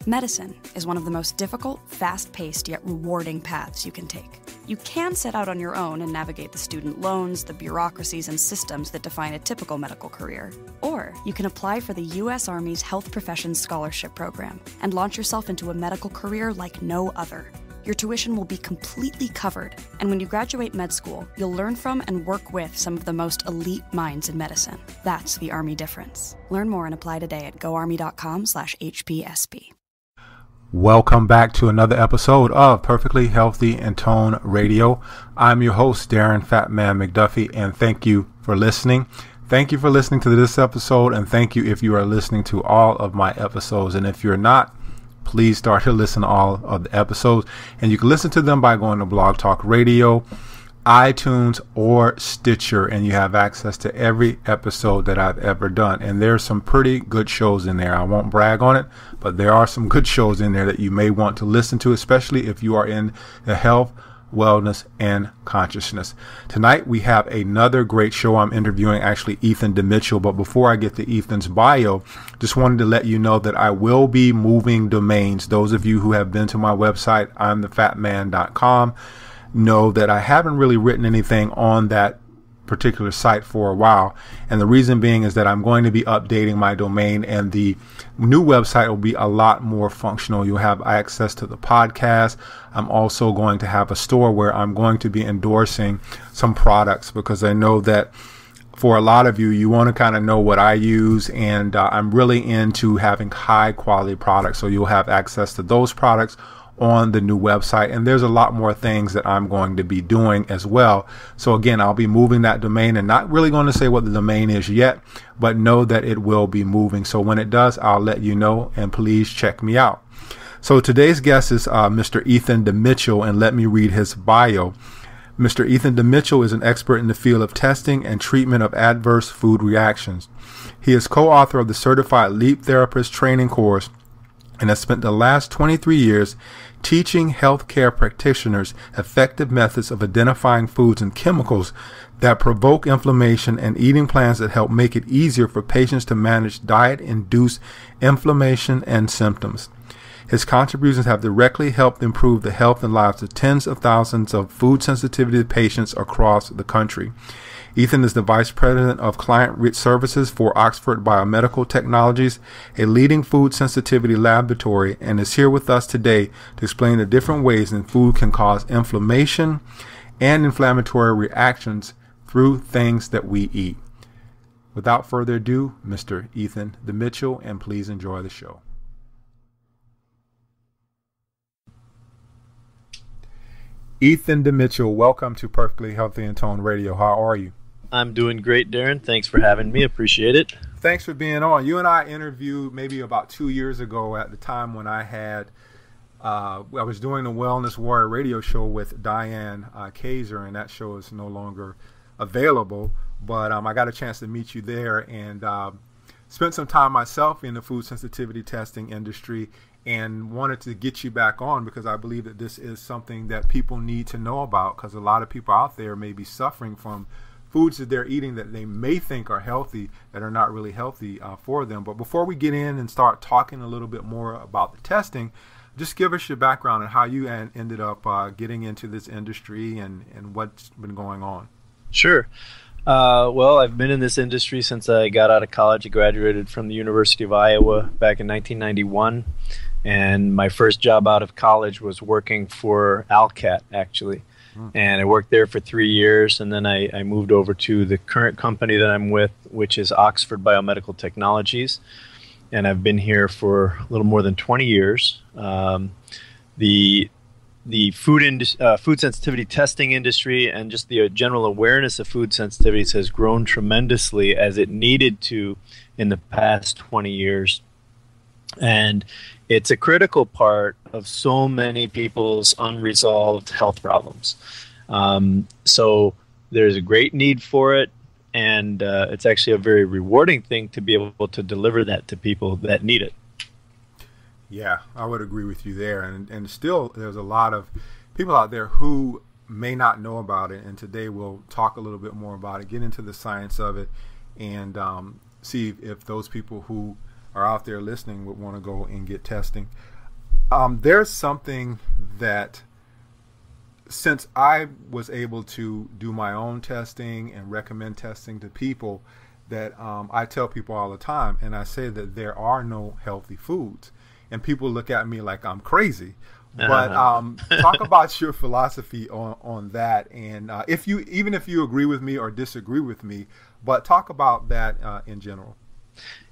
Medicine is one of the most difficult, fast-paced, yet rewarding paths you can take. You can set out on your own and navigate the student loans, the bureaucracies, and systems that define a typical medical career. Or you can apply for the U.S. Army's Health Professions Scholarship Program and launch yourself into a medical career like no other. Your tuition will be completely covered, and when you graduate med school, you'll learn from and work with some of the most elite minds in medicine. That's the Army difference. Learn more and apply today at goarmy.com/HPSP. Welcome back to another episode of Perfectly Healthy in Tone Radio. I'm your host, Darren Fatman McDuffie, and thank you for listening. Thank you for listening to this episode, and thank you if you are listening to all of my episodes. And if you're not, please start to listen to all of the episodes. And you can listen to them by going to Blog Talk Radio, iTunes, or Stitcher, and you have access to every episode that I've ever done. And there's some pretty good shows in there. I won't brag on it, but there are some good shows in there that you may want to listen to, especially if you are in the health, wellness, and consciousness. Tonight we have another great show. I'm interviewing actually Ethan DeMitchell, but before I get to Ethan's bio, just wanted to let you know that I will be moving domains. Those of you who have been to my website, imthefatman.com, know that I haven't really written anything on that particular site for a while, and the reason being is that I'm going to be updating my domain, and the new website will be a lot more functional. You'll have access to the podcast. I'm also going to have a store where I'm going to be endorsing some products, because I know that for a lot of you, you want to kind of know what I use, and I'm really into having high quality products, so you'll have access to those products on the new website. And there's a lot more things that I'm going to be doing as well. So again, I'll be moving that domain, and not really going to say what the domain is yet, but know that it will be moving. So when it does, I'll let you know, and please check me out. So today's guest is Mr. Ethan DeMitchell, and let me read his bio. Mr. Ethan DeMitchell is an expert in the field of testing and treatment of adverse food reactions. He is co-author of the Certified Leap Therapist Training Course, and has spent the last 23 years teaching healthcare practitioners effective methods of identifying foods and chemicals that provoke inflammation, and eating plans that help make it easier for patients to manage diet-induced inflammation and symptoms. His contributions have directly helped improve the health and lives of tens of thousands of food sensitivity patients across the country. Ethan is the Vice President of Client Services for Oxford Biomedical Technologies, a leading food sensitivity laboratory, and is here with us today to explain the different ways that food can cause inflammation and inflammatory reactions through things that we eat. Without further ado, Mr. Ethan DeMitchell, and please enjoy the show. Ethan DeMitchell, welcome to Perfectly Healthy in Tone Radio. How are you? I'm doing great, Darren. Thanks for having me. Appreciate it. Thanks for being on. You and I interviewed maybe about 2 years ago at the time when I had, I was doing the Wellness Warrior radio show with Diane Kaiser, and that show is no longer available. But I got a chance to meet you there, and spent some time myself in the food sensitivity testing industry, and wanted to get you back on because I believe that this is something that people need to know about, because a lot of people out there may be suffering from foods that they're eating that they may think are healthy that are not really healthy for them. But before we get in and start talking a little bit more about the testing, just give us your background and how you ended up getting into this industry and what's been going on. Sure. Well, I've been in this industry since I got out of college. I graduated from the University of Iowa back in 1991. And my first job out of college was working for Alcat, actually. And I worked there for 3 years, and then I moved over to the current company that I'm with, which is Oxford Biomedical Technologies. And I've been here for a little more than 20 years. The food sensitivity testing industry and just the general awareness of food sensitivities has grown tremendously, as it needed to in the past 20 years. And it's a critical part of so many people's unresolved health problems. So there's a great need for it, and it's actually a very rewarding thing to be able to deliver that to people that need it. Yeah, I would agree with you there. And still, there's a lot of people out there who may not know about it, and today we'll talk a little bit more about it, get into the science of it, and see if those people who are out there listening would want to go and get testing. There's something that, since I was able to do my own testing and recommend testing to people, that I tell people all the time, and I say that there are no healthy foods, and people look at me like I'm crazy. But talk about your philosophy on that, and even if you agree with me or disagree with me, but talk about that in general.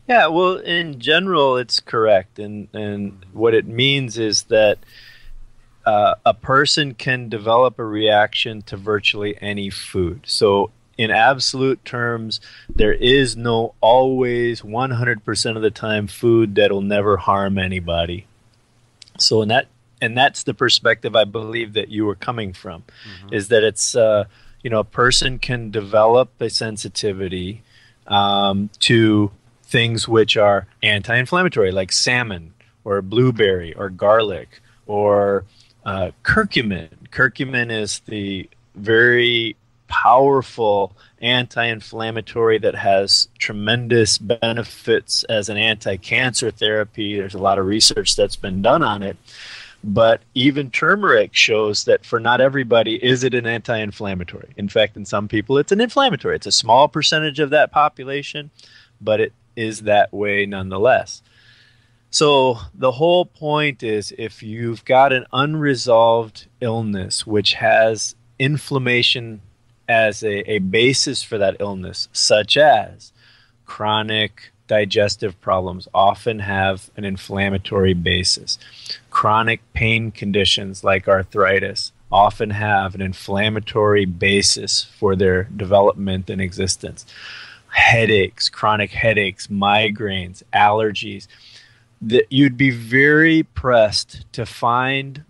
Yeah, well, in general, it's correct, and what it means is that a person can develop a reaction to virtually any food. So in absolute terms, there is no always 100% of the time food that'll never harm anybody. So and that's the perspective I believe that you were coming from, is that it's a person can develop a sensitivity to things which are anti-inflammatory, like salmon or blueberry or garlic or curcumin. Curcumin is the very powerful anti-inflammatory that has tremendous benefits as an anti-cancer therapy. There's a lot of research that's been done on it. But even turmeric shows that for not everybody is it an anti-inflammatory. In fact, in some people, it's an inflammatory. It's a small percentage of that population, but it is that way nonetheless. So the whole point is, if you've got an unresolved illness which has inflammation as a basis for that illness, such as chronic digestive problems often have an inflammatory basis. Chronic pain conditions like arthritis often have an inflammatory basis for their development and existence. Headaches, chronic headaches, migraines, allergies, that you'd be very pressed to find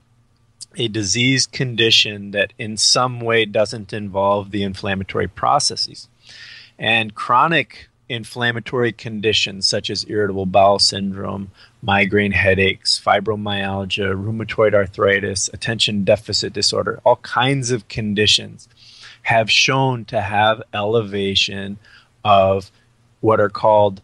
a disease condition that in some way doesn't involve the inflammatory processes. And chronic inflammatory conditions such as irritable bowel syndrome, migraine headaches, fibromyalgia, rheumatoid arthritis, attention deficit disorder, all kinds of conditions have shown to have elevation of what are called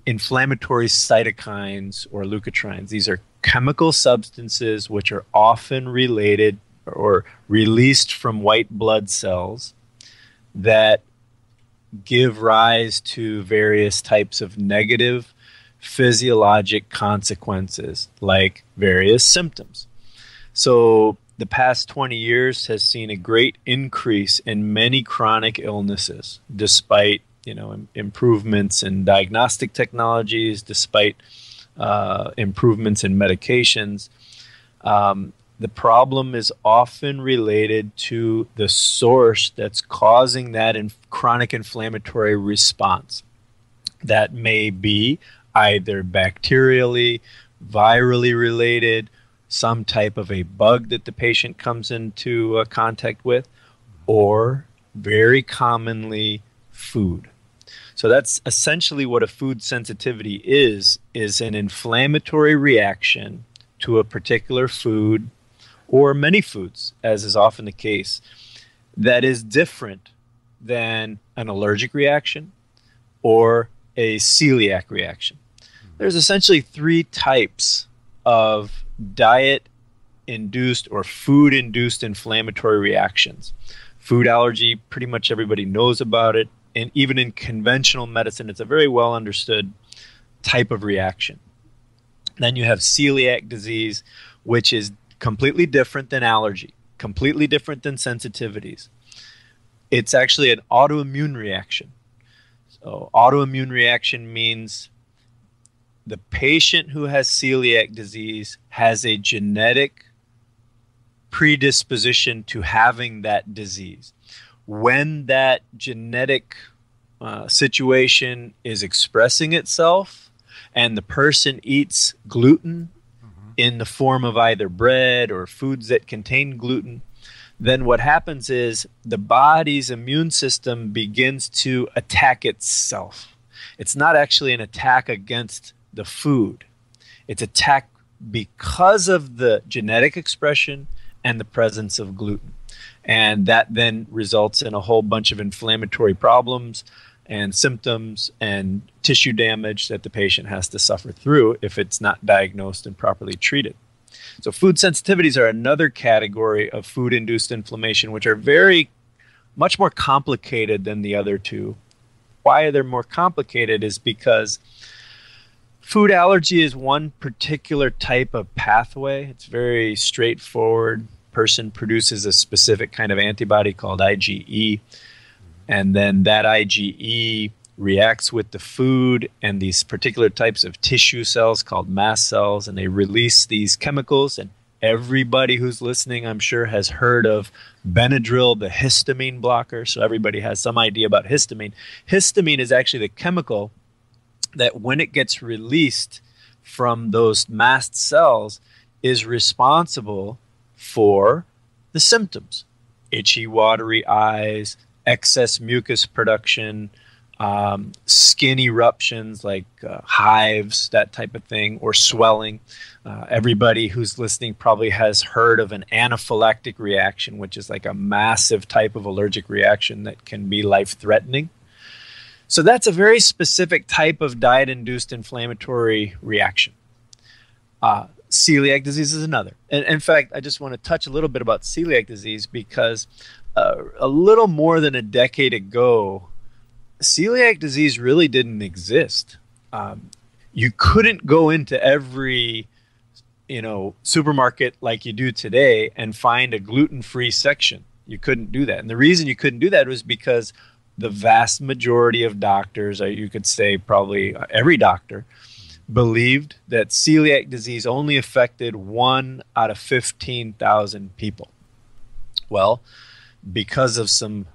inflammatory cytokines or leukotrienes. These are chemical substances which are often related or released from white blood cells that give rise to various types of negative physiologic consequences, like various symptoms. So the past 20 years has seen a great increase in many chronic illnesses, despite improvements in diagnostic technologies, despite improvements in medications. The problem is often related to the source that's causing that chronic inflammatory response. That may be either bacterially, virally related, some type of a bug that the patient comes into contact with, or very commonly food. So that's essentially what a food sensitivity is an inflammatory reaction to a particular food or many foods, as is often the case, that is different than an allergic reaction or a celiac reaction. There's essentially three types of diet-induced or food-induced inflammatory reactions. Food allergy, pretty much everybody knows about it, and even in conventional medicine, it's a very well understood type of reaction. Then you have celiac disease, which is completely different than allergy, completely different than sensitivities. It's actually an autoimmune reaction. So autoimmune reaction means the patient who has celiac disease has a genetic predisposition to having that disease. When that genetic situation is expressing itself and the person eats gluten in the form of either bread or foods that contain gluten, then what happens is the body's immune system begins to attack itself. It's not actually an attack against the food. It's attack because of the genetic expression and the presence of gluten. And that then results in a whole bunch of inflammatory problems and symptoms and tissue damage that the patient has to suffer through if it's not diagnosed and properly treated. So food sensitivities are another category of food-induced inflammation, which are much more complicated than the other two. Why they're more complicated is because food allergy is one particular type of pathway. It's very straightforward. Person produces a specific kind of antibody called IgE, and then that IgE reacts with the food and these particular types of tissue cells called mast cells, and they release these chemicals. And everybody who's listening, I'm sure, has heard of Benadryl, the histamine blocker. So everybody has some idea about histamine. Histamine is actually the chemical that, when it gets released from those mast cells, is responsible for the symptoms: itchy, watery eyes, excess mucus production, skin eruptions like hives, that type of thing, or swelling. Everybody who's listening probably has heard of an anaphylactic reaction, which is like a massive type of allergic reaction that can be life-threatening. So that's a very specific type of diet-induced inflammatory reaction. Celiac disease is another. And in fact, I just want to touch a little bit about celiac disease because a little more than a decade ago, celiac disease really didn't exist. You couldn't go into every supermarket like you do today and find a gluten-free section. You couldn't do that. And the reason you couldn't do that was because the vast majority of doctors, or you could say probably every doctor, believed that celiac disease only affected 1 out of 15,000 people. Well, because of some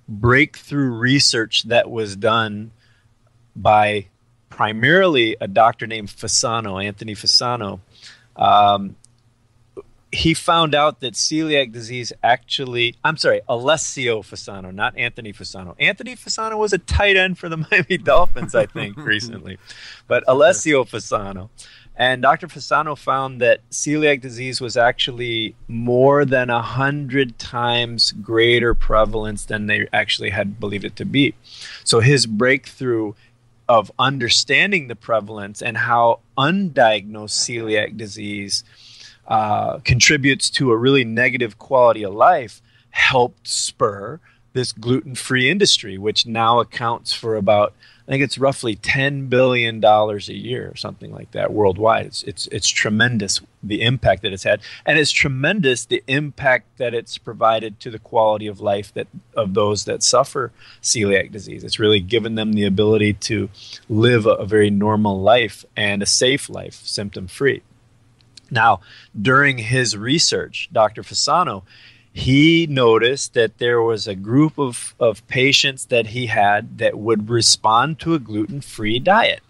breakthrough research that was done by primarily a doctor named Anthony Fasano, he found out that celiac disease Alessio Fasano, not Anthony Fasano. Anthony Fasano was a tight end for the Miami Dolphins, I think, recently. But Alessio Fasano. And Dr. Fasano found that celiac disease was actually more than 100 times greater prevalence than they actually had believed it to be. So his breakthrough of understanding the prevalence and how undiagnosed celiac disease contributes to a really negative quality of life helped spur this gluten-free industry, which now accounts for about, I think it's roughly $10 billion a year or something like that worldwide. It's tremendous, the impact that it's had. And it's tremendous, the impact that it's provided to the quality of life of those that suffer celiac disease. It's really given them the ability to live a very normal life and a safe life, symptom-free. Now, during his research, Dr. Fasano, he noticed that there was a group of patients that he had that would respond to a gluten-free diet,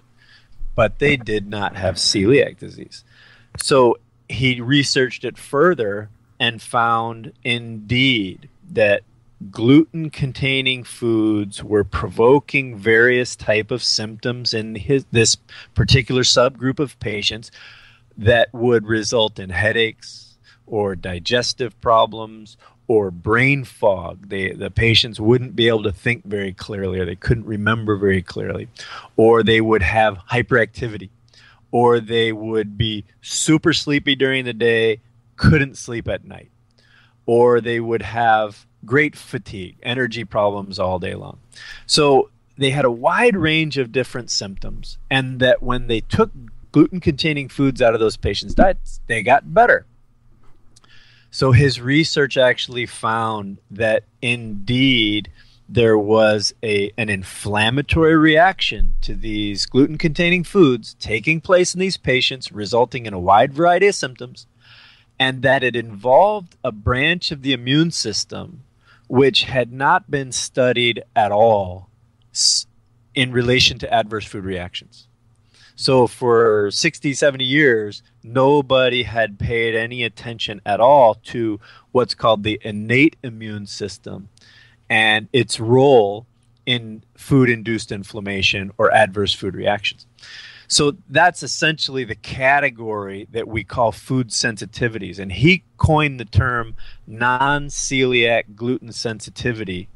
but they did not have celiac disease. So he researched it further and found indeed that gluten-containing foods were provoking various type of symptoms in this particular subgroup of patients that would result in headaches or digestive problems or brain fog. The patients wouldn't be able to think very clearly, or they couldn't remember very clearly, or they would have hyperactivity, or they would be super sleepy during the day, couldn't sleep at night, or they would have great fatigue, energy problems all day long. So they had a wide range of different symptoms, and that when they took gluten-containing foods out of those patients' diets, they got better. So his research actually found that indeed there was an inflammatory reaction to these gluten-containing foods taking place in these patients, resulting in a wide variety of symptoms, and that it involved a branch of the immune system which had not been studied at all in relation to adverse food reactions. So for 60, 70 years, nobody had paid any attention at all to what's called the innate immune system and its role in food-induced inflammation or adverse food reactions. So that's essentially the category that we call food sensitivities. And he coined the term non-celiac gluten sensitivity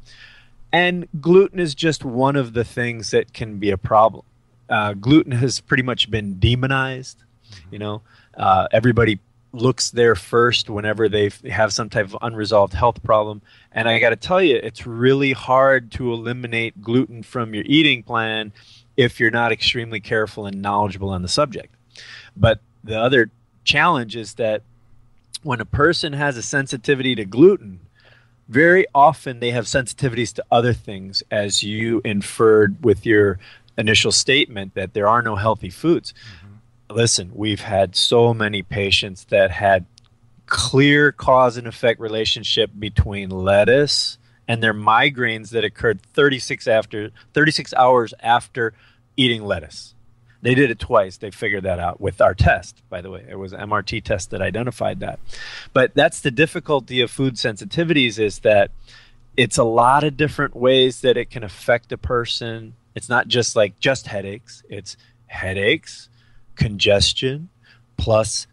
And gluten is just one of the things that can be a problem. Gluten has pretty much been demonized. You know, everybody looks there first whenever they have some type of unresolved health problem. And I got to tell you, it's really hard to eliminate gluten from your eating plan if you're not extremely careful and knowledgeable on the subject. But the other challenge is that when a person has a sensitivity to gluten, very often they have sensitivities to other things, as you inferred with your initial statement that there are no healthy foods. Listen, we've had so many patients that had clear cause and effect relationship between lettuce and their migraines that occurred 36 hours after eating lettuce. They did it twice. They figured that out with our test, by the way. It was an MRT test that identified that. But that's the difficulty of food sensitivities, is that it's a lot of different ways that it can affect a person. It's not just like just headaches. It's headaches, congestion, plus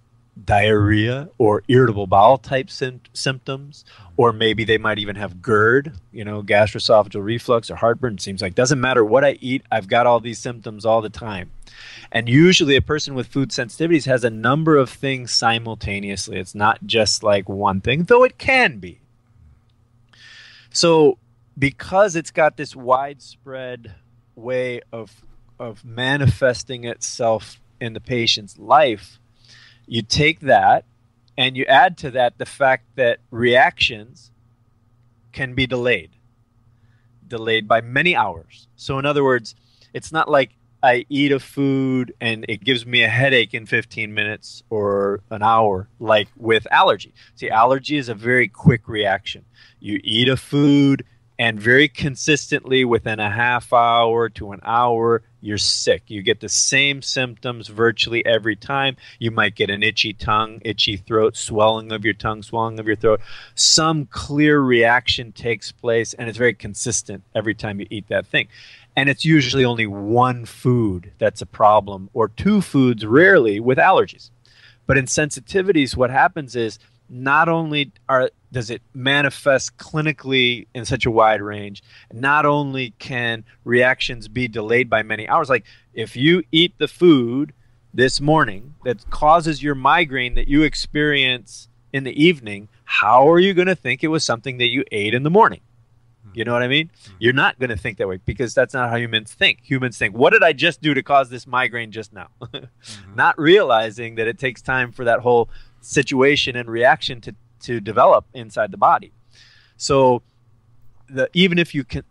diarrhea or irritable bowel type symptoms, or maybe they might even have GERD, gastroesophageal reflux or heartburn. It seems like doesn't matter what I eat, I've got all these symptoms all the time. And usually a person with food sensitivities has a number of things simultaneously. It's not just like one thing, though it can be. So because it's got this widespread way of manifesting itself in the patient's life, you take that and you add to that the fact that reactions can be delayed by many hours. So in other words, it's not like I eat a food and it gives me a headache in 15 minutes or an hour, like with allergy. See, allergy is a very quick reaction. You eat a food and very consistently within a half hour to an hour, you're sick. You get the same symptoms virtually every time. You might get an itchy tongue, itchy throat, swelling of your tongue, swelling of your throat. Some clear reaction takes place, and it's very consistent every time you eat that thing. And it's usually only one food that's a problem, or two foods rarely with allergies. But in sensitivities, what happens is not only does it manifest clinically in such a wide range, not only can reactions be delayed by many hours. Like if you eat the food this morning that causes your migraine that you experience in the evening, how are you going to think it was something that you ate in the morning? You know what I mean? You're not going to think that way, because that's not how humans think. Humans think, what did I just do to cause this migraine just now? Not realizing that it takes time for that whole situation and reaction to develop inside the body. So even if you can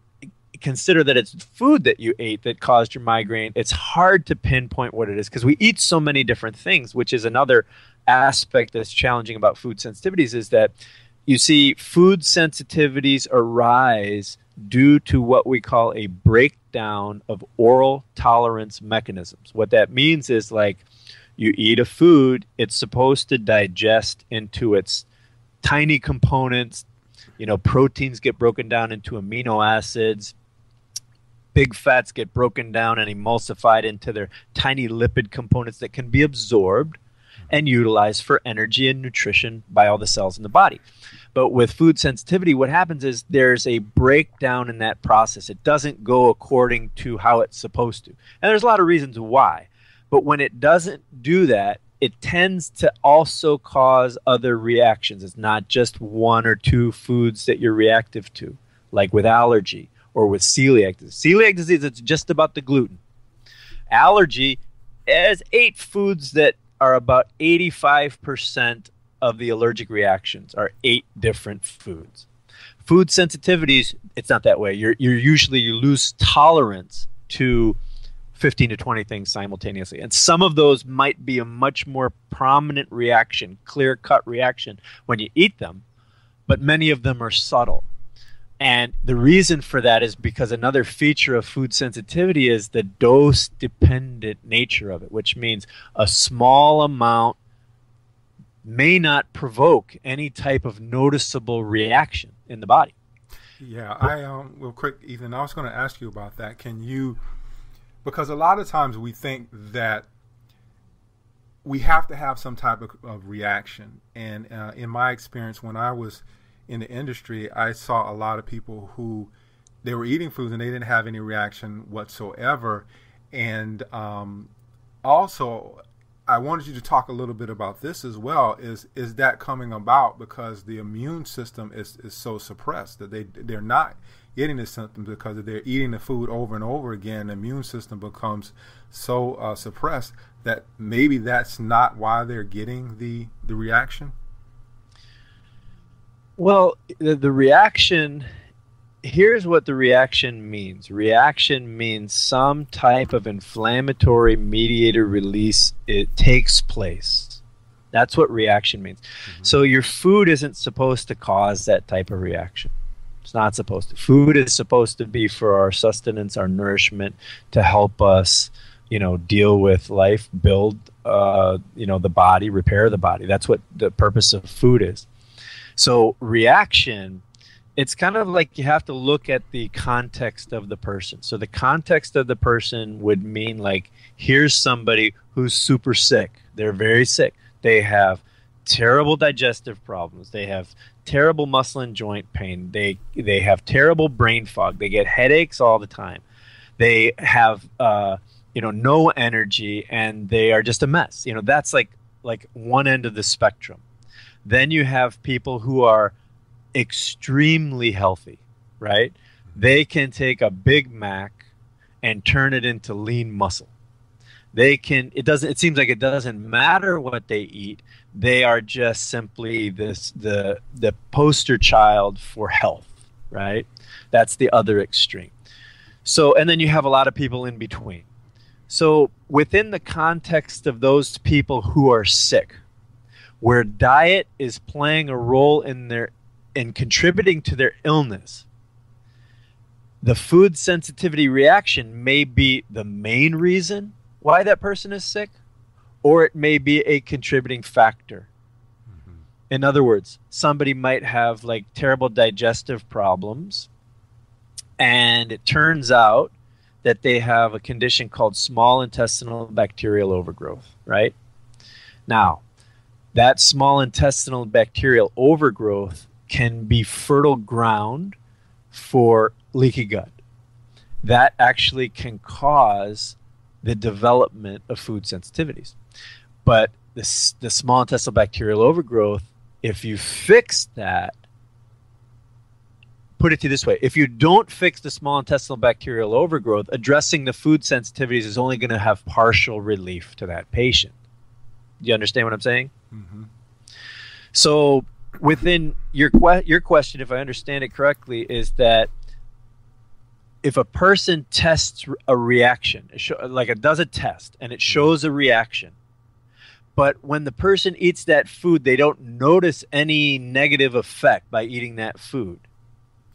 consider that it's food that you ate that caused your migraine, it's hard to pinpoint what it is, because we eat so many different things, which is another aspect that's challenging about food sensitivities, is that you see food sensitivities arise due to what we call a breakdown of oral tolerance mechanisms. What that means is, like, you eat a food, it's supposed to digest into its tiny components. Proteins get broken down into amino acids. Big fats get broken down and emulsified into their tiny lipid components that can be absorbed and utilized for energy and nutrition by all the cells in the body. But with food sensitivity, what happens is there's a breakdown in that process. It doesn't go according to how it's supposed to. And there's a lot of reasons why. But when it doesn't do that, it tends to also cause other reactions. It's not just one or two foods that you're reactive to, like with allergy or with celiac disease. Celiac disease, it's just about the gluten. Allergy has 8 foods that are about 85% of the allergic reactions are 8 different foods. Food sensitivities, it's not that way. You lose tolerance to 15 to 20 things simultaneously. And some of those might be a much more prominent reaction, clear-cut reaction when you eat them, but many of them are subtle. And the reason for that is because another feature of food sensitivity is the dose-dependent nature of it, which means a small amount may not provoke any type of noticeable reaction in the body. Yeah, real quick, Ethan, I was going to ask you about that. Can you, because a lot of times we think that we have to have some type of reaction. And in my experience, when I was in the industry, I saw a lot of people who they were eating foods and they didn't have any reaction whatsoever. And also, I wanted you to talk a little bit about this as well. Is that coming about because the immune system is so suppressed that they're not getting the symptoms because they're eating the food over and over again? The immune system becomes so suppressed that maybe that's not why they're getting the reaction? Well, the reaction, here's what the reaction means. Reaction means some type of inflammatory mediator release. It takes place. That's what reaction means. Mm-hmm. So your food isn't supposed to cause that type of reaction. It's not supposed to. Food is supposed to be for our sustenance, our nourishment, to help us, deal with life, build, the body, repair the body. That's what the purpose of food is. So reaction, it's kind of like you have to look at the context of the person. So the context of the person would mean like, here's somebody who's super sick. They're very sick. They have terrible digestive problems. They have terrible muscle and joint pain. They have terrible brain fog. They get headaches all the time. They have no energy, and they are just a mess. That's like one end of the spectrum. Then you have people who are extremely healthy, right? They can take a Big Mac and turn it into lean muscle. It seems like it doesn't matter what they eat. They are just simply the poster child for health, right? That's the other extreme. So, and then you have a lot of people in between. So within the context of those people who are sick, where diet is playing a role in contributing to their illness, the food sensitivity reaction may be the main reason why that person is sick, or it may be a contributing factor. Mm-hmm. In other words, somebody might have like terrible digestive problems, and it turns out that they have a condition called small intestinal bacterial overgrowth, right? Now, that small intestinal bacterial overgrowth can be fertile ground for leaky gut. That actually can cause the development of food sensitivities. But the small intestinal bacterial overgrowth, if you fix that, put it to you this way, if you don't fix the small intestinal bacterial overgrowth, addressing the food sensitivities is only going to have partial relief to that patient. Do you understand what I'm saying? Mm-hmm. So within your question, if I understand it correctly, is that if a person tests a reaction, it does a test and it shows a reaction, but when the person eats that food, they don't notice any negative effect by eating that food.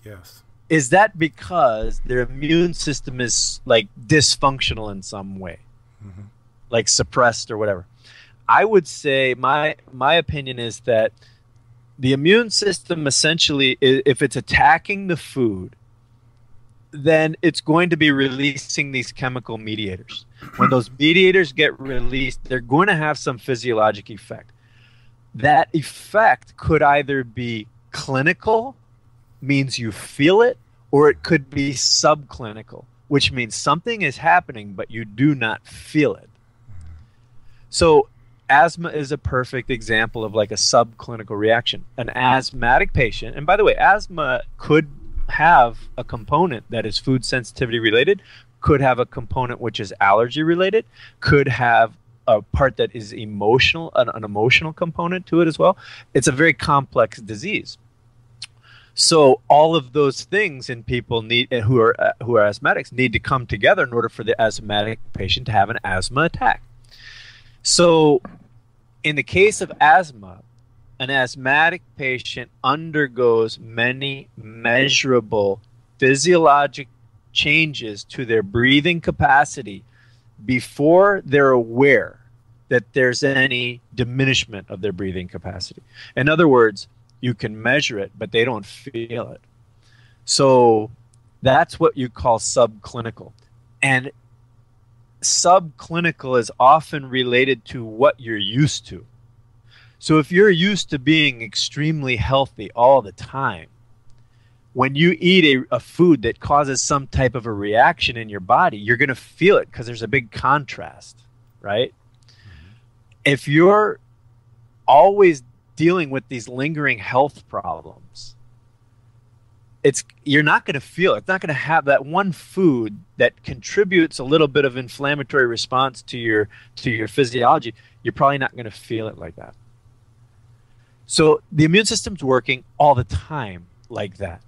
Yes. Is that because their immune system is like dysfunctional in some way, mm-hmm. like suppressed or whatever? I would say my opinion is that the immune system essentially, if it's attacking the food, then it's going to be releasing these chemical mediators. When those mediators get released, they're going to have some physiologic effect. That effect could either be clinical, means you feel it, or it could be subclinical, which means something is happening, but you do not feel it. So asthma is a perfect example of like a subclinical reaction. An asthmatic patient, and by the way, asthma could have a component that is food sensitivity related, could have a component which is allergy related, could have a part that is emotional, an emotional component to it as well. It's a very complex disease. So all of those things in people who are asthmatics need to come together in order for the asthmatic patient to have an asthma attack. So in the case of asthma, an asthmatic patient undergoes many measurable physiologic changes to their breathing capacity before they're aware that there's any diminishment of their breathing capacity. In other words, you can measure it, but they don't feel it. So that's what you call subclinical. And subclinical is often related to what you're used to. So if you're used to being extremely healthy all the time, when you eat a food that causes some type of a reaction in your body, you're going to feel it because there's a big contrast, right? Mm-hmm. If you're always dealing with these lingering health problems, you're not going to feel it. It's not going to have that one food that contributes a little bit of inflammatory response to your physiology. You're probably not going to feel it like that. So the immune system's working all the time like that.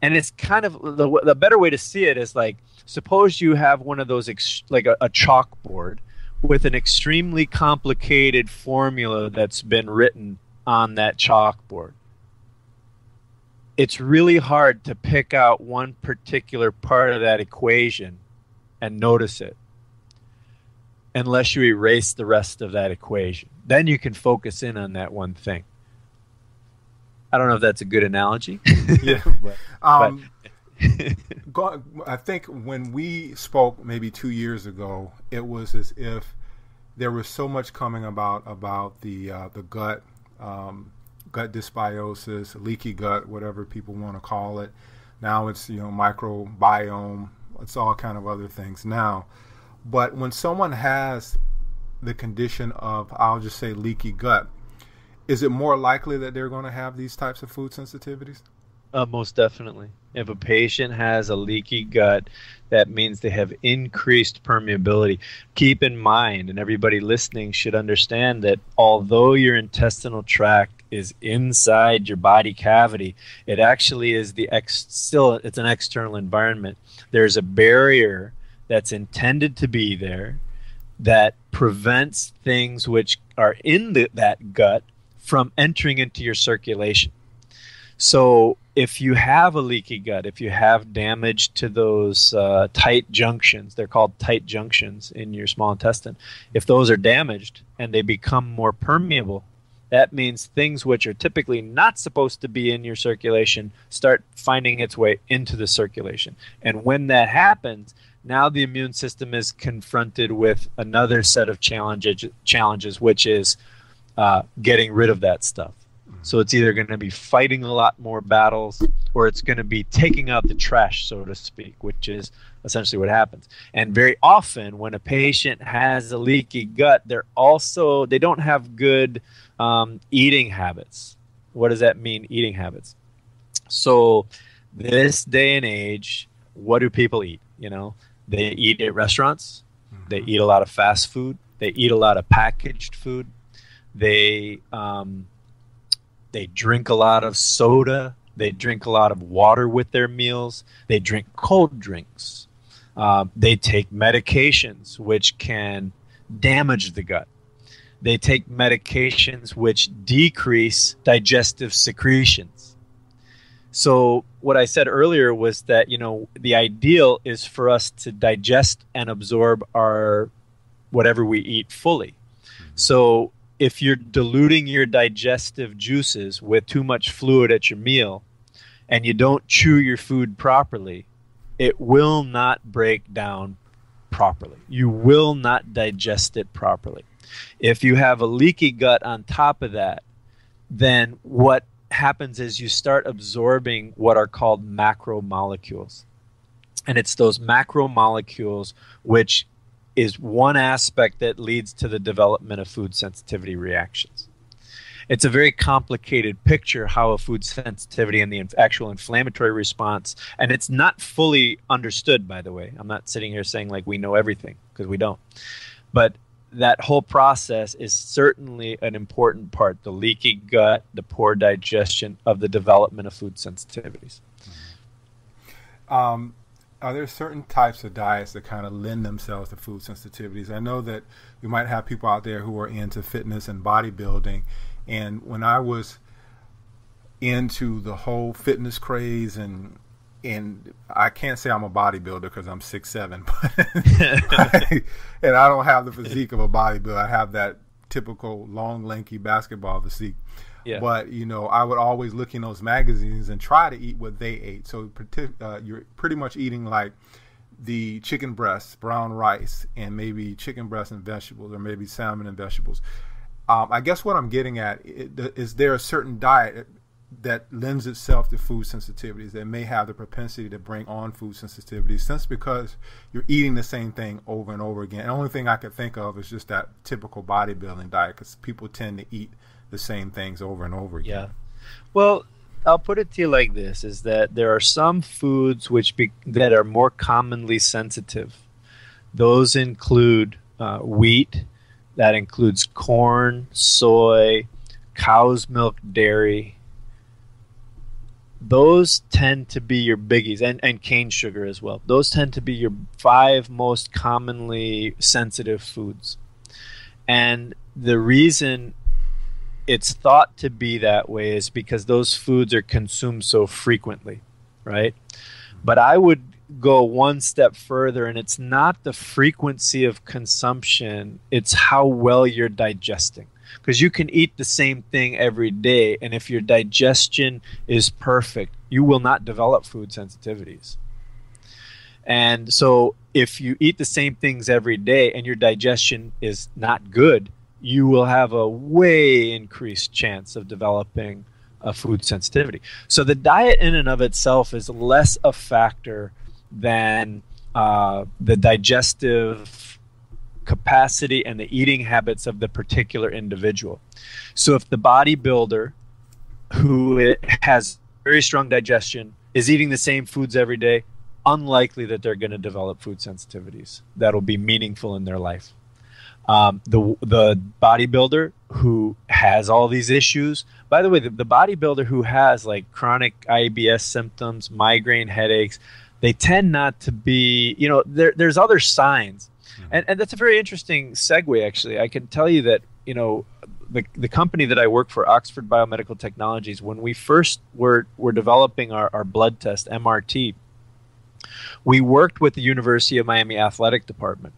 And it's kind of the better way to see it is like, suppose you have one of those like a chalkboard with an extremely complicated formula that's been written on that chalkboard. It's really hard to pick out one particular part of that equation and notice it unless you erase the rest of that equation. Then you can focus in on that one thing. I don't know if that's a good analogy. Yeah. I think when we spoke maybe 2 years ago, it was as if there was so much coming about the gut, gut dysbiosis, leaky gut, whatever people want to call it. Now it's microbiome. It's all kind of other things now. But when someone has the condition of, I'll just say, leaky gut, is it more likely that they're going to have these types of food sensitivities? Most definitely. If a patient has a leaky gut, that means they have increased permeability. Keep in mind, and everybody listening should understand, that although your intestinal tract is inside your body cavity, it actually is it's an external environment. There's a barrier that's intended to be there that prevents things which are in that gut from entering into your circulation. So if you have a leaky gut, if you have damage to those tight junctions, they're called tight junctions in your small intestine, if those are damaged and they become more permeable, that means things which are typically not supposed to be in your circulation start finding its way into the circulation. And when that happens, now the immune system is confronted with another set of challenges, which is getting rid of that stuff. So it's either going to be fighting a lot more battles, or it's going to be taking out the trash, so to speak, which is essentially what happens. And very often when a patient has a leaky gut, they don't have good eating habits. What does that mean, eating habits? So this day and age, what do people eat? They eat at restaurants. Mm-hmm. They eat a lot of fast food. They eat a lot of packaged food. They drink a lot of soda. They drink a lot of water with their meals. They drink cold drinks. They take medications which can damage the gut. They take medications which decrease digestive secretions. So what I said earlier was that, the ideal is for us to digest and absorb whatever we eat fully. So if you're diluting your digestive juices with too much fluid at your meal and you don't chew your food properly, it will not break down properly. You will not digest it properly. If you have a leaky gut on top of that, then what happens is you start absorbing what are called macromolecules. And it's those macromolecules which is one aspect that leads to the development of food sensitivity reactions. It's a very complicated picture how a food sensitivity and the actual inflammatory response, and it's not fully understood, by the way. I'm not sitting here saying like we know everything, because we don't. But that whole process is certainly an important part, the leaky gut, the poor digestion of the development of food sensitivities. Are there certain types of diets that kind of lend themselves to food sensitivities? I know that we might have people out there who are into fitness and bodybuilding. And when I was into the whole fitness craze, and I can't say I'm a bodybuilder because I'm 6'7", but and I don't have the physique of a bodybuilder. I have that typical long, lanky basketball physique. Yeah. But, I would always look in those magazines and try to eat what they ate. So you're pretty much eating like the chicken breasts, brown rice, and maybe chicken breasts and vegetables, or maybe salmon and vegetables. I guess what I'm getting at is there a certain diet that lends itself to food sensitivities, that may have the propensity to bring on food sensitivities, since because you're eating the same thing over and over again. The only thing I could think of is just that typical bodybuilding diet, because people tend to eat the same things over and over again. Yeah. Well, I'll put it to you like this, is that there are some foods that are more commonly sensitive. Those include wheat, that includes corn, soy, cow's milk, dairy. Those tend to be your biggies, and cane sugar as well. Those tend to be your 5 most commonly sensitive foods. And the reason it's thought to be that way is because those foods are consumed so frequently, right? But I would go one step further, and it's not the frequency of consumption, it's how well you're digesting. Because you can eat the same thing every day, and if your digestion is perfect, you will not develop food sensitivities. And so if you eat the same things every day and your digestion is not good, you will have a way increased chance of developing a food sensitivity. So the diet in and of itself is less a factor than the digestive capacity and the eating habits of the particular individual. So if the bodybuilder who has very strong digestion is eating the same foods every day, unlikely that they're going to develop food sensitivities that'll be meaningful in their life. The bodybuilder who has all these issues, by the way, the bodybuilder who has like chronic IBS symptoms, migraine headaches, they tend not to be, there's other signs. And that's a very interesting segue, actually. I can tell you that, the company that I work for, Oxford Biomedical Technologies, when we first were developing our blood test, MRT, we worked with the University of Miami Athletic Department.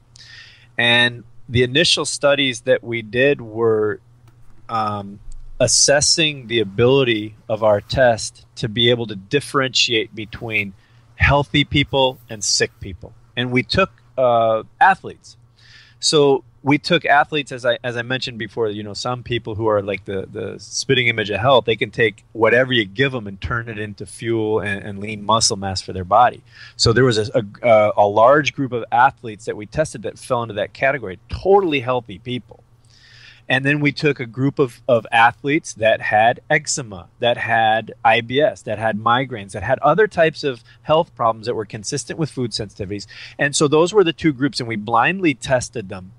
And the initial studies that we did were assessing the ability of our test to be able to differentiate between healthy people and sick people. And we took athletes. So we took athletes, as I mentioned before, some people who are like the spitting image of health, they can take whatever you give them and turn it into fuel and lean muscle mass for their body. So there was a large group of athletes that we tested that fell into that category, totally healthy people. And then we took a group of athletes that had eczema, that had IBS, that had migraines, that had other types of health problems that were consistent with food sensitivities. And so those were the two groups, and we blindly tested them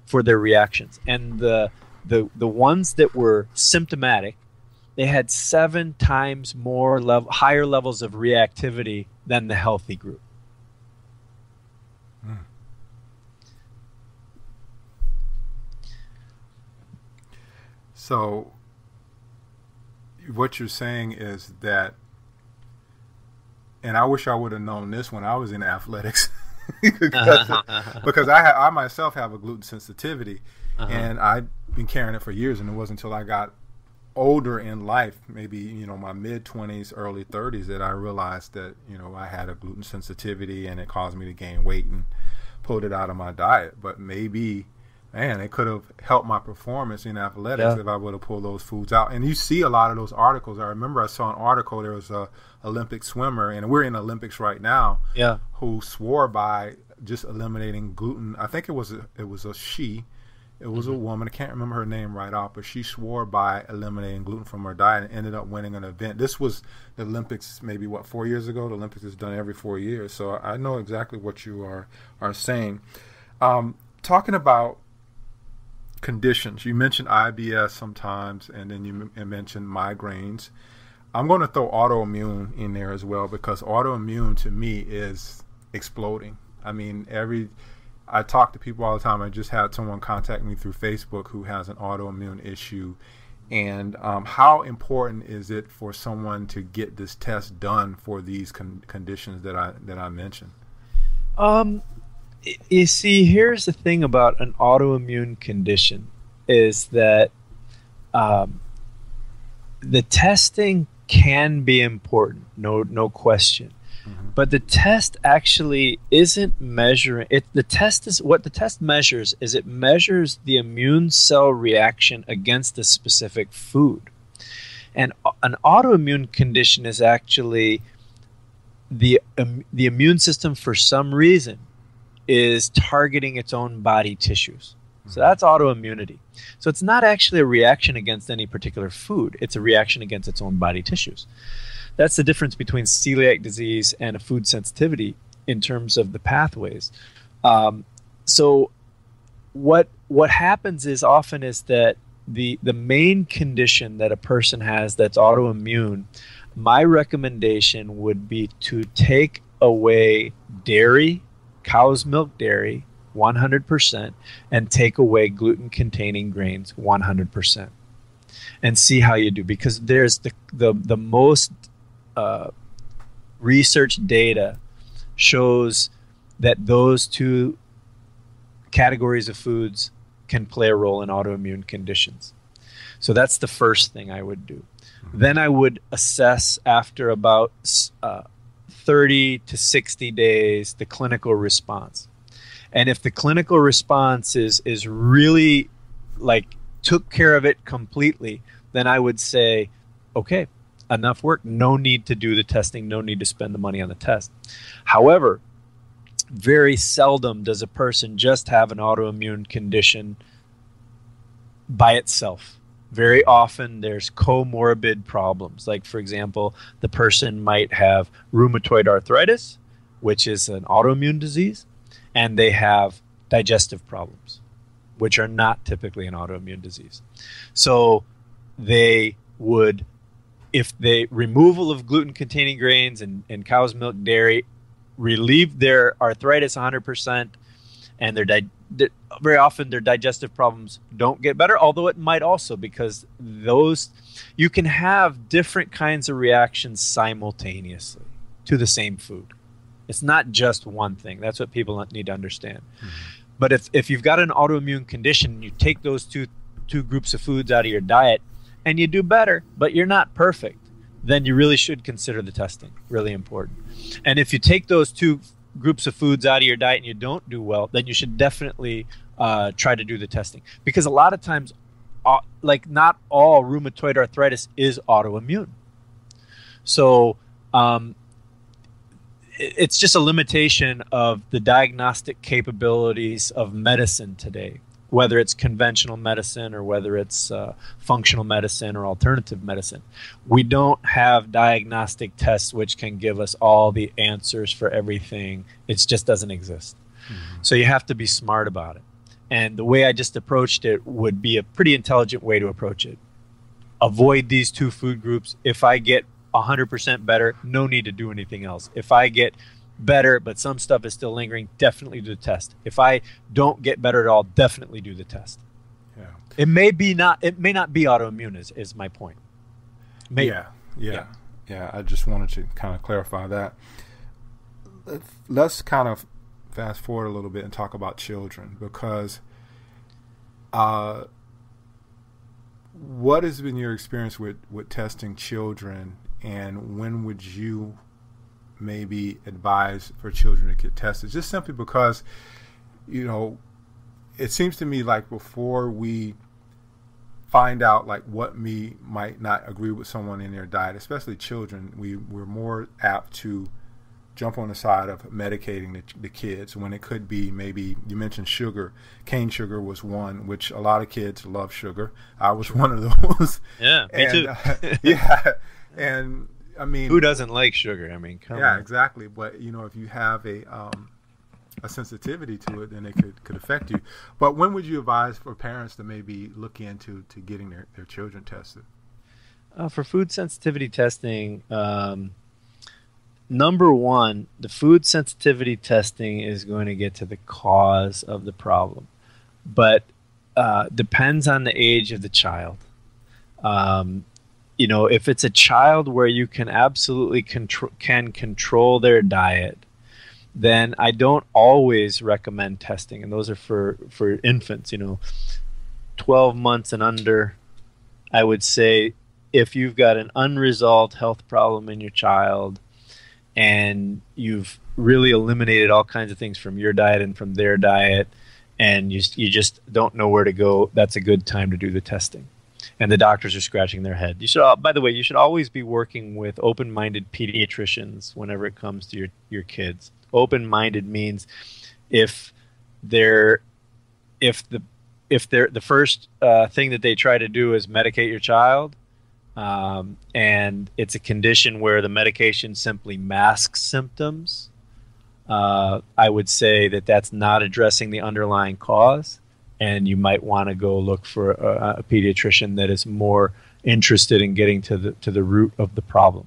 for their reactions. And the ones that were symptomatic, they had 7 times higher levels of reactivity than the healthy group. So what you're saying is that, and I wish I would have known this when I was in athletics, because I myself have a gluten sensitivity, and I've been carrying it for years, and it wasn't until I got older in life, maybe my mid-20s, early 30s, that I realized that I had a gluten sensitivity, and it caused me to gain weight and pulled it out of my diet. But maybe, man, it could have helped my performance in athletics if I would have pulled those foods out. And you see a lot of those articles. I remember I saw an article, there was a Olympic swimmer, and we're in Olympics right now, who swore by just eliminating gluten. I think it was a she. It was a woman. I can't remember her name right off, but she swore by eliminating gluten from her diet and ended up winning an event. This was the Olympics maybe, 4 years ago? The Olympics is done every 4 years. So I know exactly what you are saying. Talking about conditions, you mentioned IBS sometimes, and then you mentioned migraines. I'm going to throw autoimmune in there as well, because autoimmune to me is exploding. I mean, I talk to people all the time. I just had someone contact me through Facebook who has an autoimmune issue. And how important is it for someone to get this test done for these conditions that I mentioned? You see, here's the thing about an autoimmune condition is that the testing can be important, no question. But the test actually isn't measuring it. What the test measures is it measures the immune cell reaction against a specific food. And an autoimmune condition is actually the immune system, for some reason, is targeting its own body tissues. So that's autoimmunity. So it's not actually a reaction against any particular food. It's a reaction against its own body tissues. That's the difference between celiac disease and a food sensitivity in terms of the pathways. So what happens is often is that the main condition that a person has that's autoimmune, my recommendation would be to take away dairy, cow's milk dairy, 100%, and take away gluten-containing grains 100%, and see how you do. Because there's the most research data shows that those two categories of foods can play a role in autoimmune conditions. So that's the first thing I would do. Then I would assess after about 30 to 60 days the clinical response. And if the clinical response is really like took care of it completely, then I would say, okay, enough work, no need to do the testing, no need to spend the money on the test. However, very seldom does a person just have an autoimmune condition by itself. Very often there's comorbid problems. Like, for example, the person might have rheumatoid arthritis, which is an autoimmune disease, and they have digestive problems, which are not typically an autoimmune disease. So they would, if the removal of gluten-containing grains and cow's milk dairy relieve their arthritis 100%, and very often their digestive problems don't get better, although it might also, because you can have different kinds of reactions simultaneously to the same food. It's not just one thing. That's what people need to understand. Mm-hmm. But if you've got an autoimmune condition, you take those two groups of foods out of your diet and you do better, but you're not perfect, then you really should consider the testing. Really important. And if you take those two groups of foods out of your diet and you don't do well, then you should definitely try to do the testing. Because a lot of times, not all rheumatoid arthritis is autoimmune. So it's just a limitation of the diagnostic capabilities of medicine today, whether it's conventional medicine or whether it's functional medicine or alternative medicine. We don't have diagnostic tests which can give us all the answers for everything. It just doesn't exist. Mm-hmm. So you have to be smart about it. And the way I just approached it would be a pretty intelligent way to approach it. Avoid these two food groups. If I get 100% better, no need to do anything else. If I get better, but some stuff is still lingering, definitely do the test. If I don't get better at all, definitely do the test. Yeah. It may not be autoimmune is my point. Yeah. I just wanted to kind of clarify that. Let's kind of fast forward a little bit and talk about children, because what has been your experience with testing children, and when would you maybe advise for children to get tested? Just simply because, it seems to me like before we find out like what might not agree with someone in their diet, especially children, we're more apt to jump on the side of medicating the kids when it could be, maybe you mentioned sugar. Cane sugar was one, which a lot of kids love sugar. I was one of those. Yeah, me too. Yeah, and I mean, who doesn't like sugar? I mean, come on. Exactly. But if you have a sensitivity to it, then it could affect you. But when would you advise for parents to maybe look into getting their children tested? For food sensitivity testing, number one, the food sensitivity testing is going to get to the cause of the problem, but depends on the age of the child. If it's a child where you can absolutely control their diet, then I don't always recommend testing, and those are for infants. 12 months and under, I would say if you've got an unresolved health problem in your child, and you've really eliminated all kinds of things from your diet and from their diet, and you just don't know where to go, that's a good time to do the testing. and the doctors are scratching their head. By the way, you should always be working with open-minded pediatricians whenever it comes to your kids. Open-minded means if the first thing that they try to do is medicate your child, and it's a condition where the medication simply masks symptoms, I would say that that's not addressing the underlying cause, and you might want to go look for a pediatrician that is more interested in getting to the root of the problem.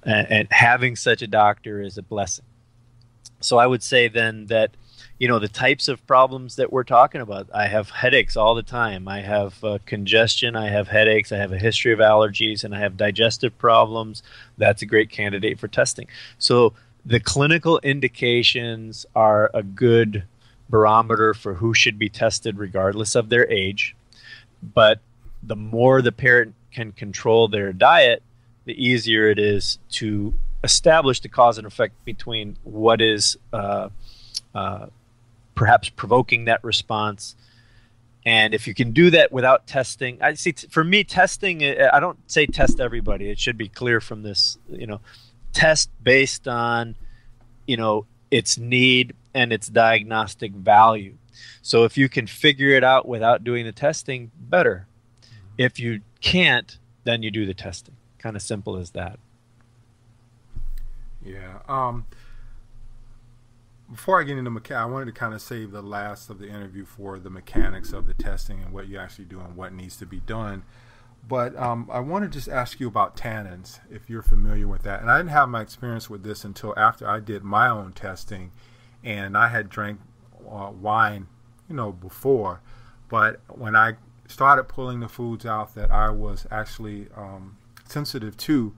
And having such a doctor is a blessing. So I would say then that, the types of problems that we're talking about, I have headaches all the time. I have congestion, I have headaches, I have a history of allergies, and I have digestive problems. That's a great candidate for testing. So the clinical indications are a good barometer for who should be tested regardless of their age. But the more the parent can control their diet, the easier it is to establish the cause and effect between what is perhaps provoking that response. And if you can do that without testing, I see. For me, testing, I don't say test everybody. It should be clear from this, test based on, its need and its diagnostic value. So if you can figure it out without doing the testing, better. If you can't, then you do the testing. Kind of simple as that. Yeah. Before I get into mechanics, I wanted to kind of save the last of the interview for the mechanics of the testing and what you actually do and what needs to be done. But I want to just ask you about tannins, if you're familiar with that. And I didn't have my experience with this until after I did my own testing, and I had drank wine, before. But when I started pulling the foods out that I was actually sensitive to,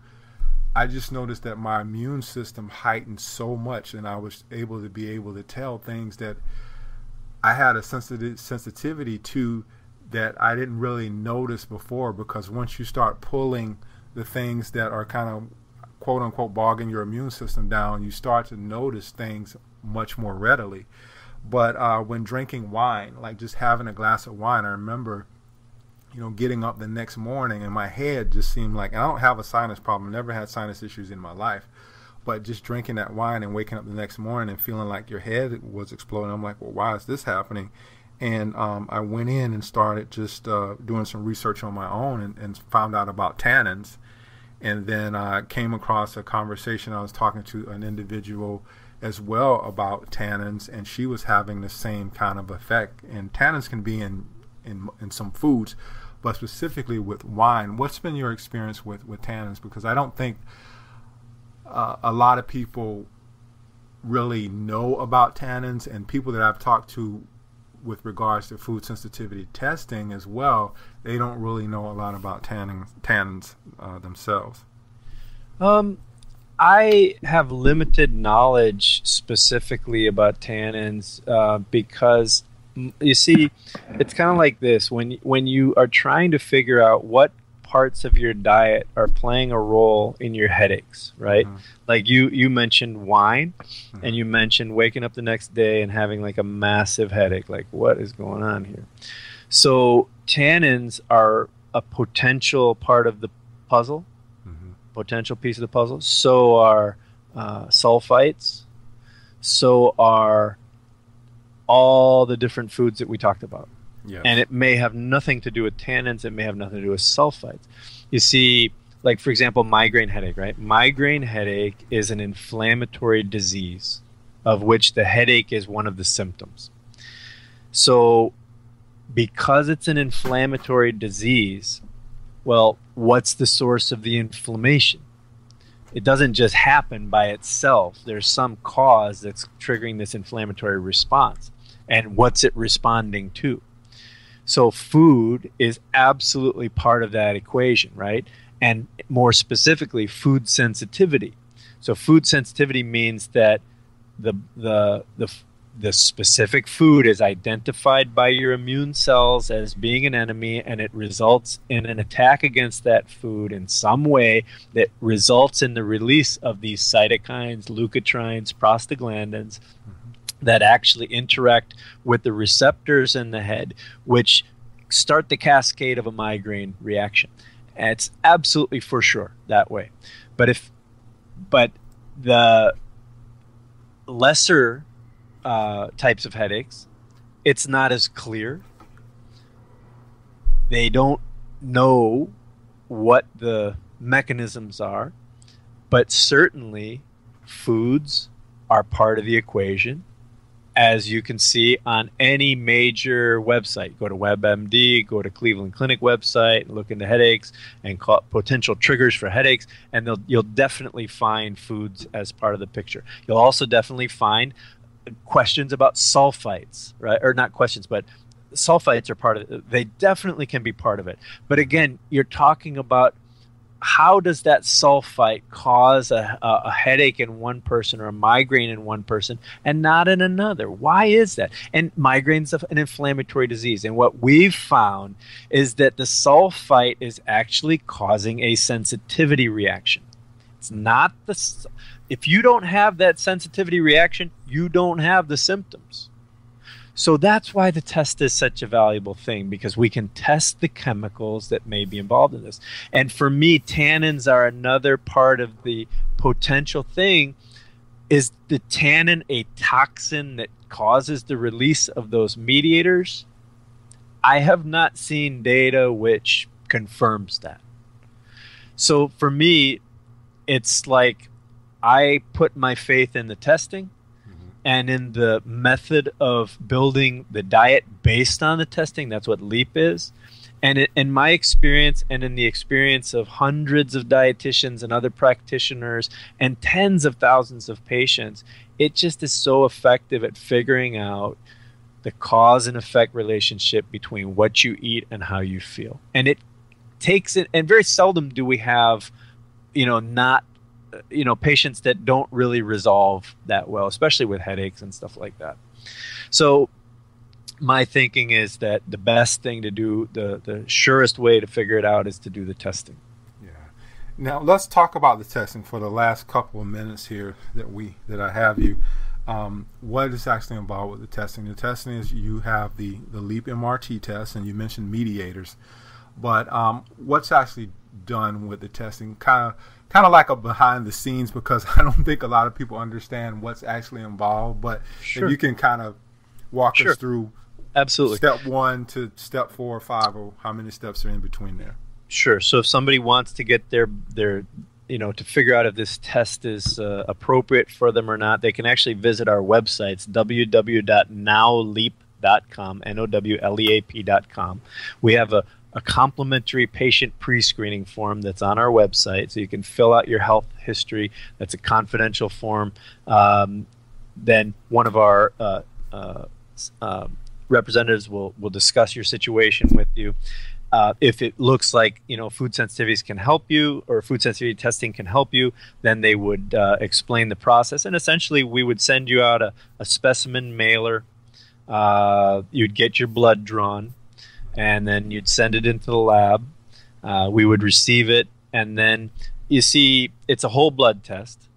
I just noticed that my immune system heightened so much, and I was able to tell things that I had a sensitivity to that I didn't really notice before, because once you start pulling the things that are kind of quote unquote bogging your immune system down, you start to notice things much more readily. But when drinking wine, like just having a glass of wine, I remember getting up the next morning and my head just seemed like, I don't have a sinus problem, never had sinus issues in my life, but just drinking that wine and waking up the next morning and feeling like your head was exploding, I'm like, well, why is this happening? And I went in and started just doing some research on my own and found out about tannins. And then I came across a conversation. I was talking to an individual as well about tannins, and she was having the same kind of effect. And tannins can be in some foods, but specifically with wine. What's been your experience with tannins? Because I don't think a lot of people really know about tannins, and people that I've talked to with regards to food sensitivity testing as well, they don't really know a lot about tannins themselves. I have limited knowledge specifically about tannins because you see, it's kind of like this. When you are trying to figure out what parts of your diet are playing a role in your headaches, right? Mm-hmm. Like you mentioned wine, mm-hmm. and you mentioned waking up the next day and having like a massive headache. Like, what is going on here? So tannins are a potential part of the puzzle, mm-hmm. potential piece of the puzzle. So are sulfites. So are all the different foods that we talked about. Yes. And it may have nothing to do with tannins. It may have nothing to do with sulfites. You see, like, for example, migraine headache, right? Migraine headache is an inflammatory disease of which the headache is one of the symptoms. So because it's an inflammatory disease, well, what's the source of the inflammation? It doesn't just happen by itself. There's some cause that's triggering this inflammatory response. And what's it responding to? So food is absolutely part of that equation, right? And more specifically, food sensitivity. So food sensitivity means that the specific food is identified by your immune cells as being an enemy, and it results in an attack against that food in some way that results in the release of these cytokines, leukotrienes, prostaglandins, that actually interact with the receptors in the head, which start the cascade of a migraine reaction. And it's absolutely for sure that way. But the lesser types of headaches, it's not as clear. They don't know what the mechanisms are, but certainly foods are part of the equation. As you can see on any major website, go to WebMD, go to Cleveland Clinic website, look into headaches and potential triggers for headaches, and you'll definitely find foods as part of the picture. You'll also definitely find questions about sulfites, right? Or not questions, but sulfites are part of it. They definitely can be part of it. But again, you're talking about how does that sulfite cause a headache in one person or a migraine in one person and not in another? Why is that? And migraine's an inflammatory disease. And what we've found is that the sulfite is actually causing a sensitivity reaction. It's not if you don't have that sensitivity reaction, you don't have the symptoms. So that's why the test is such a valuable thing, because we can test the chemicals that may be involved in this. And for me, tannins are another part of the potential thing. Is the tannin a toxin that causes the release of those mediators? I have not seen data which confirms that. So for me, it's like I put my faith in the testing and in the method of building the diet based on the testing. That's what LEAP is. And in my experience and in the experience of hundreds of dietitians and other practitioners and tens of thousands of patients, it just is so effective at figuring out the cause and effect relationship between what you eat and how you feel. And it takes it, and very seldom do we have, patients that don't really resolve that well, especially with headaches and stuff like that. So my thinking is that the best thing to do, the surest way to figure it out, is to do the testing. Yeah. Now let's talk about the testing for the last couple of minutes here that I have you. What is actually involved with the testing? The testing is you have the LEAP MRT test, and you mentioned mediators. But what's actually done with the testing? Kind of like a behind the scenes, because I don't think a lot of people understand what's actually involved. But Sure. if you can kind of walk Sure. us through Absolutely. step 1 to step 4 or 5, or how many steps are in between there. Sure. So if somebody wants to get their to figure out if this test is appropriate for them or not, they can actually visit our websites, www.nowleap.com, NOWLEAP.com. We have a complimentary patient pre-screening form that's on our website, so you can fill out your health history. That's a confidential form. Then one of our representatives will discuss your situation with you. If it looks like food sensitivities can help you, or food sensitivity testing can help you, then they would explain the process. And essentially, we would send you out a specimen mailer. You'd get your blood drawn, and then you'd send it into the lab. We would receive it, and then you see it's a whole blood test.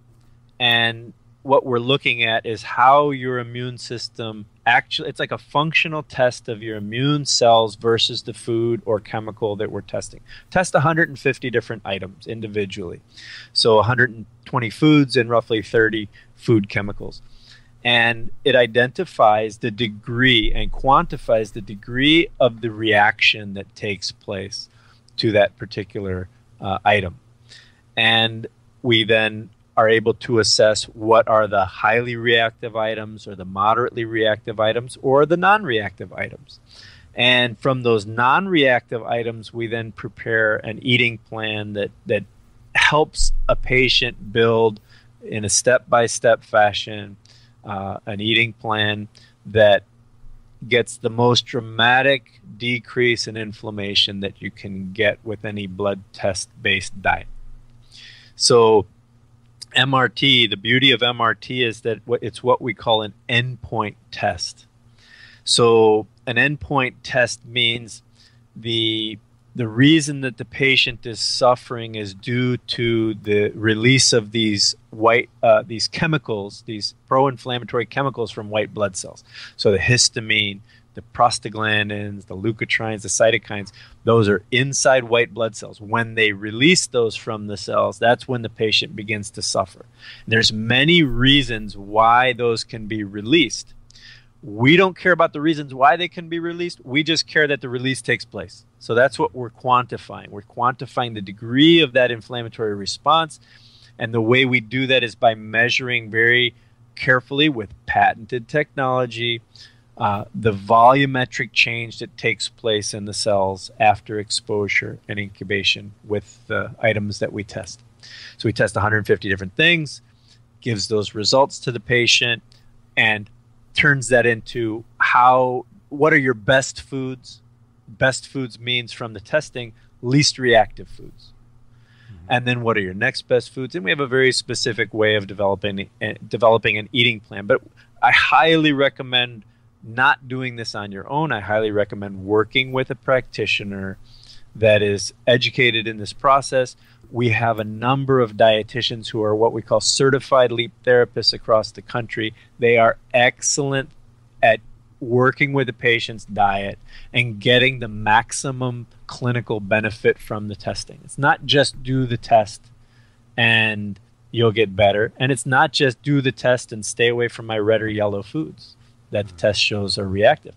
And what we're looking at is how your immune system actually, it's like a functional test of your immune cells versus the food or chemical that we're testing. Test 150 different items individually. So 120 foods and roughly 30 food chemicals. And it identifies the degree and quantifies the degree of the reaction that takes place to that particular item. And we then are able to assess what are the highly reactive items, or the moderately reactive items, or the non-reactive items. And from those non-reactive items, we then prepare an eating plan that helps a patient build in a step-by-step fashion an eating plan that gets the most dramatic decrease in inflammation that you can get with any blood test-based diet. So MRT, the beauty of MRT is that it's what we call an endpoint test. So an endpoint test means the reason that the patient is suffering is due to the release of these chemicals, these pro-inflammatory chemicals from white blood cells. So the histamine, the prostaglandins, the leukotrienes, the cytokines, those are inside white blood cells. When they release those from the cells, that's when the patient begins to suffer. There's many reasons why those can be released. We don't care about the reasons why they can be released. We just care that the release takes place. So that's what we're quantifying. We're quantifying the degree of that inflammatory response. And the way we do that is by measuring very carefully with patented technology the volumetric change that takes place in the cells after exposure and incubation with the items that we test. So we test 150 different things, gives those results to the patient, and turns that into what are your best foods. Best foods means from the testing, least reactive foods. And then what are your next best foods? And we have a very specific way of developing an eating plan. But I highly recommend not doing this on your own. I highly recommend working with a practitioner that is educated in this process. We have a number of dietitians who are what we call certified leap therapists across the country. They are excellent at working with the patient's diet and getting the maximum clinical benefit from the testing. It's not just do the test and you'll get better. And it's not just do the test and stay away from my red or yellow foods that the test shows are reactive.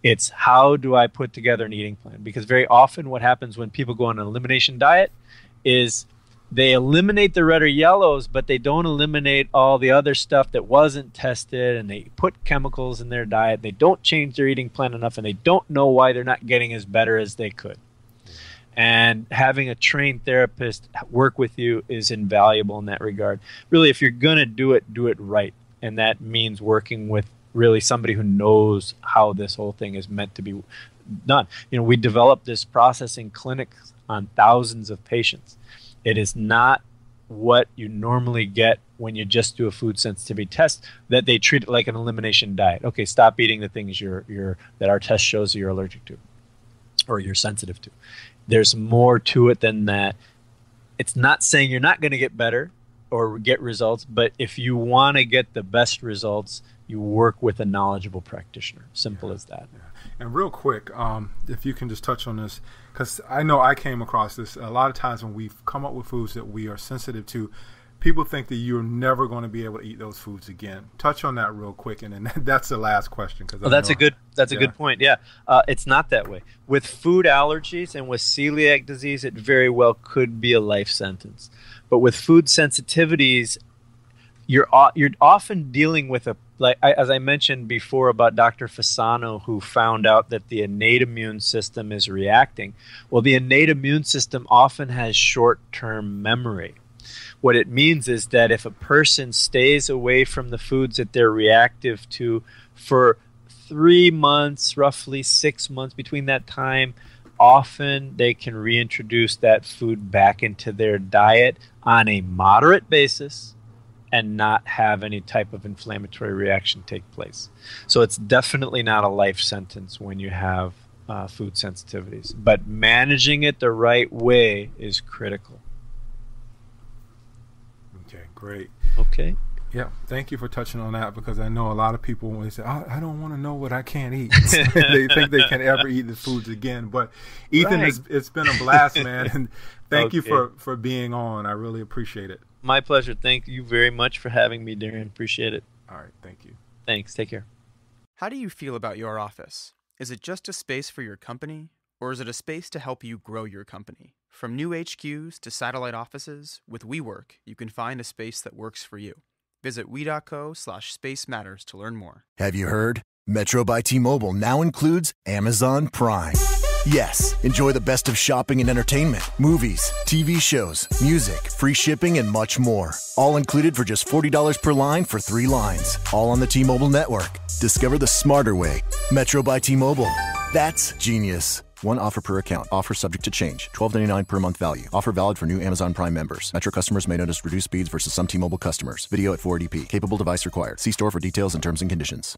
It's how do I put together an eating plan? Because very often what happens when people go on an elimination diet is they eliminate the red or yellows, but they don't eliminate all the other stuff that wasn't tested, and they put chemicals in their diet. They don't change their eating plan enough, and they don't know why they're not getting as better as they could. And having a trained therapist work with you is invaluable in that regard. Really, if you're going to do it right. And that means working with really somebody who knows how this whole thing is meant to be done. We developed this process in clinics on thousands of patients. It is not what you normally get when you just do a food sensitivity test, that they treat it like an elimination diet. Okay, stop eating the things that our test shows you're allergic to or you're sensitive to. There's more to it than that. It's not saying you're not going to get better or get results, but if you want to get the best results, you work with a knowledgeable practitioner. Simple as that. Yeah. And real quick, if you can just touch on this, because I know I came across this a lot of times when we've come up with foods that we are sensitive to. People think that you're never going to be able to eat those foods again. Touch on that real quick, and then that's the last question. That's a good point. Yeah, it's not that way. With food allergies and with celiac disease, it very well could be a life sentence. But with food sensitivities, you're often dealing with as I mentioned before about Dr. Fasano, who found out that the innate immune system is reacting. Well, the innate immune system often has short-term memory. What it means is that if a person stays away from the foods that they're reactive to for 3 months, roughly 6 months, between that time, often they can reintroduce that food back into their diet on a moderate basis and not have any type of inflammatory reaction take place. So it's definitely not a life sentence when you have food sensitivities. But managing it the right way is critical. Okay, great. Okay. Yeah, thank you for touching on that, because I know a lot of people, when they say, I don't want to know what I can't eat, they think they can ever eat the foods again. But Ethan, right. It's been a blast, man. And thank you for being on. I really appreciate it. My pleasure. Thank you very much for having me, Darren. Appreciate it. All right, thank you. Thanks. Take care. How do you feel about your office? Is it just a space for your company, or is it a space to help you grow your company? From new HQs to satellite offices, with WeWork, you can find a space that works for you. Visit we.co/space matters to learn more. Have you heard? Metro by T-Mobile now includes Amazon Prime. Yes, enjoy the best of shopping and entertainment, movies, TV shows, music, free shipping, and much more. All included for just $40 per line for 3 lines. All on the T-Mobile network. Discover the smarter way. Metro by T-Mobile. That's genius. One offer per account. Offer subject to change. $12.99 per month value. Offer valid for new Amazon Prime members. Metro customers may notice reduced speeds versus some T-Mobile customers. Video at 480p. Capable device required. See store for details and terms and conditions.